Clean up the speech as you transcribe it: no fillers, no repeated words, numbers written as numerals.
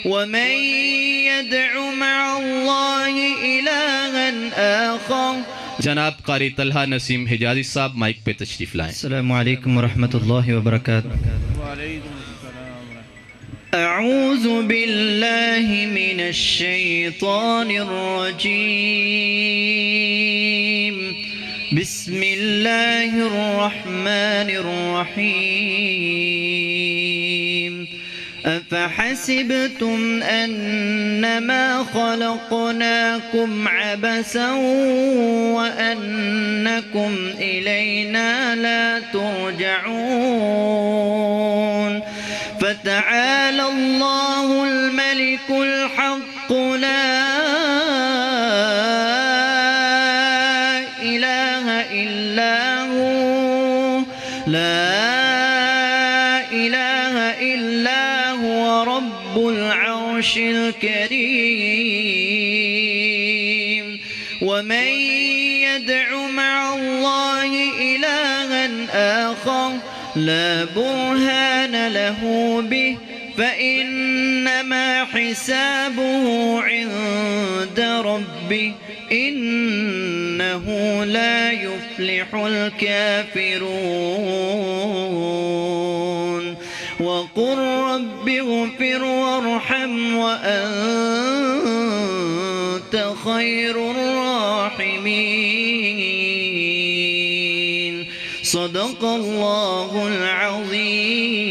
ومن يدع مع الله إلها آخر. जनाब कारी तलहा नसीम हिजाजी साहब माइक पे तशरीफ लाएं। अस्सलामु अलैकुम वरहमतुल्लाहि वबरकातुहू। أعوذ بالله من الشيطان الرجيم. بسم الله الرحمن الرحيم. أفحسبتم أنما خلقناكم عبثا وأنكم إلينا لا ترجعون. فتعالى الله الملك الحق لا إله إلا هو رب العرش الكريم. ومن يدع مع الله إلها آخر لا برهان له به فإنما حسابه عند ربه إنه لا يفلح الكافرون. وقل رب اغفر وارحم وأنت خير الراحمين. صدق الله العظيم.